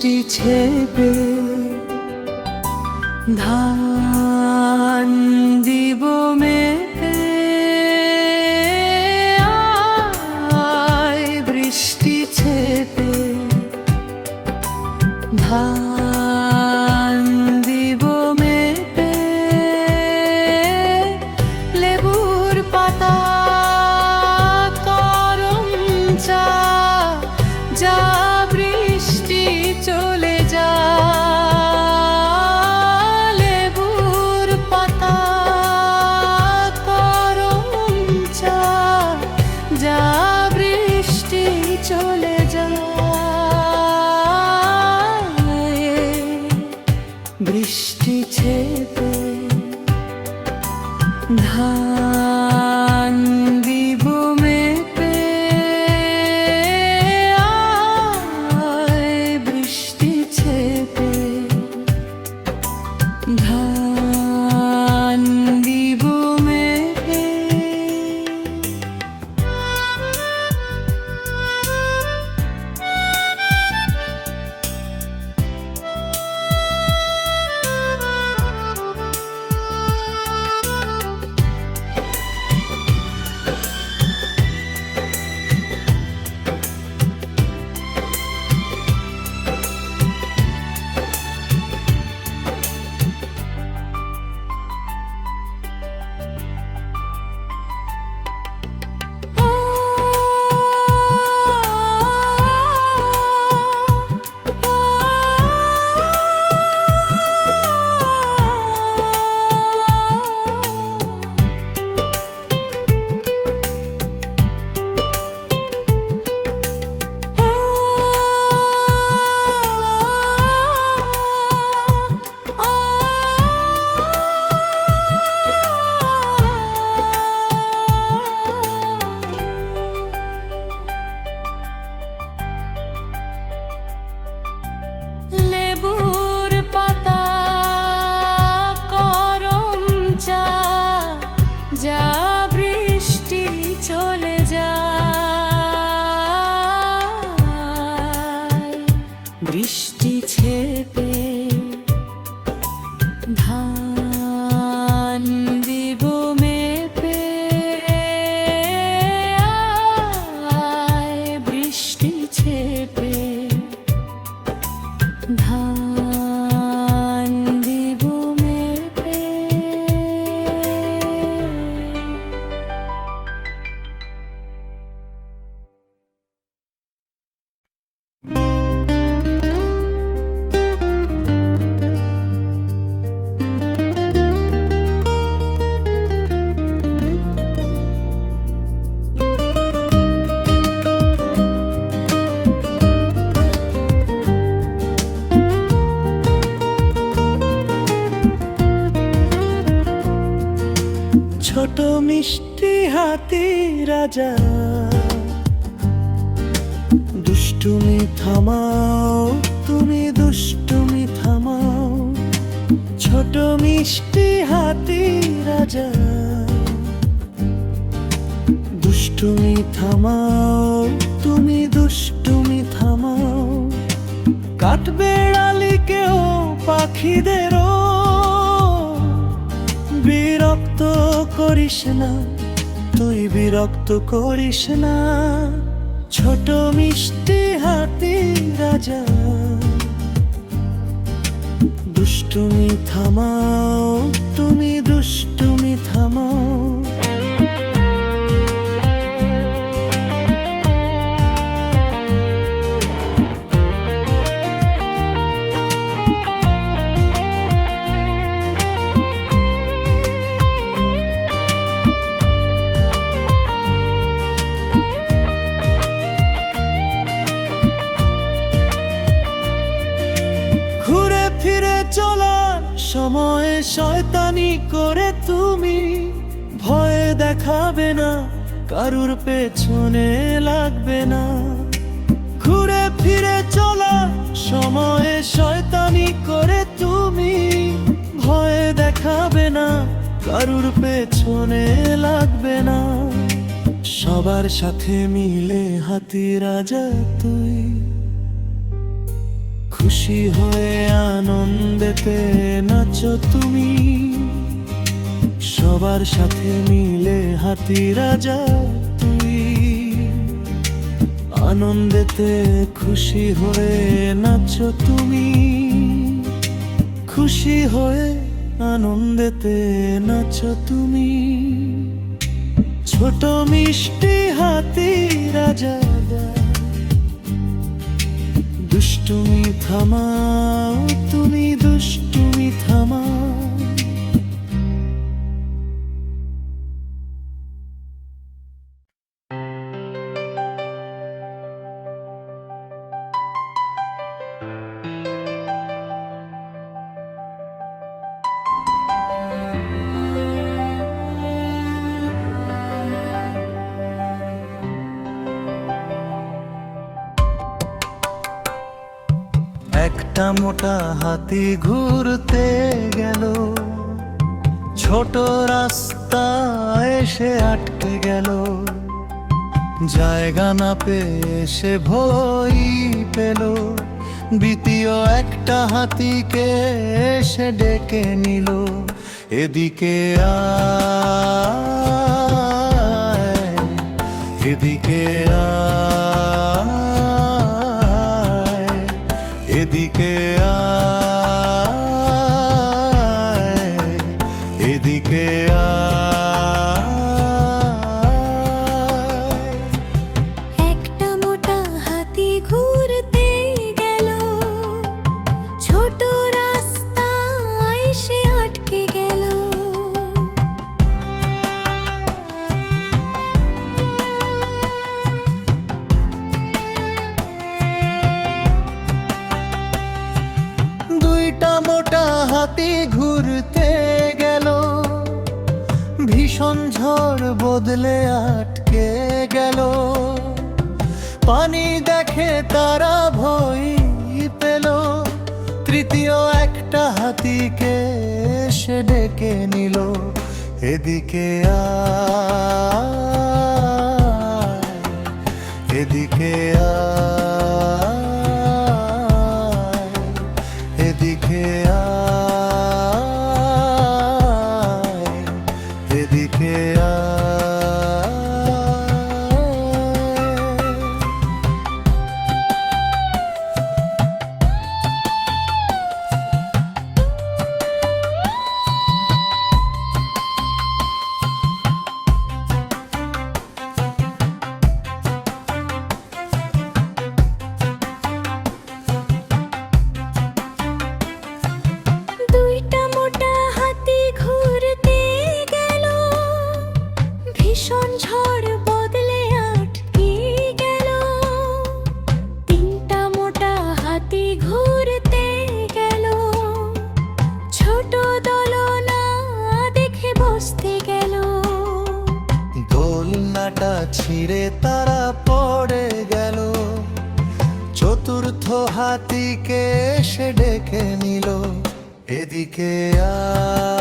বৃষ্টি ছেপে ধান দিব মেপে আয় বৃষ্টি ছেপে ধান দিব মেপে লেবুর পাতা করম চা যা বৃষ্টি চলে যা লেবুর পাতা করম চা যা বৃষ্টি চলে যা বৃষ্টি ছেপে ধান দিব মেপে আয় বৃষ্টি ছেপে ধান দিব মেপে লেবুর পাতা করম চা যা বৃষ্টি চলে যায় বৃষ্টি ছেপে ধান দিব মেপে আয় বৃষ্টি ছেপে ধান দিব মেপে ছোট মিষ্টি হাতি রাজা দুষ্টুমি থামাও তুমি দুষ্টুমি থামাও ছোট মিষ্টি হাতি রাজা দুষ্টুমি থামাও তুমি দুষ্টুমি থামাও কাঠবেড়ালিকেও পাখিদেরও বিরক্ত করিস না তুই বিরক্ত করিস না ছোট মিষ্টি হাতি রাজা দুষ্টুমি থামাও তুমি দুষ্টুমি থামাও চলার সময় শয়তানি করে তুমি ভয় দেখাবে না কারুর পেছনে লাগবে না ঘুরে ফিরে চলার সময় শয়তানি করে তুমি ভয় দেখাবে না কারুর পেছনে লাগবে না সবার সাথে মিলে হাতি রাজা তুই খুশি হয়ে আনন্দেতে নাচো তুমি, সবার সাথে মিলে হাতি রাজা তুই। আনন্দেতে খুশি হয়ে নাচো তুমি, খুশি হয়ে আনন্দেতে নাচো তুমি। ছোট মিষ্টি হাতি রাজা দুষ্টুমি থামাও তুমি, দুষ্টুমি থামাও। একটা মোটা হাতি ঘুরতে গেল, ছোট রাস্তা এসে আটকে গেল। জায়গা না পেয়ে সে ভয় পেল, দ্বিতীয় একটা হাতিকে এসে ডেকে নিল। এদিকে আয়, এদিকে আয়, এদিকে আয়, এদিকে আয়। একটা মোটা হাতি ঘুরতে গেল, ছোট রাস্তা এসে আটকে গেল। দুইটা মোটা হাতি ঘুরতে গেল, ভীষণ ঝড় বদলে আটকে গেল। পানি দেখে তারা ভয় পেল, তৃতীয় একটা হাতিকে সে ডেকে নিল। এদিকে আয়, এদিকে আয়, এদিকে আয়, এদিকে আয়। দুইটা মোটা হাতি ঘুরতে গেল, ভীষণ ঝড় বদলে আটকে গেল। তিনটা মোটা হাতি ঘুরতে গেল, ছোট দোলনা দেখে বসতে গেল। দোলনাটা ছিঁড়ে তারা পড়ে গেল, চতুর্থ হাতিকে সে ডেকে নিল। এদিকে আয়,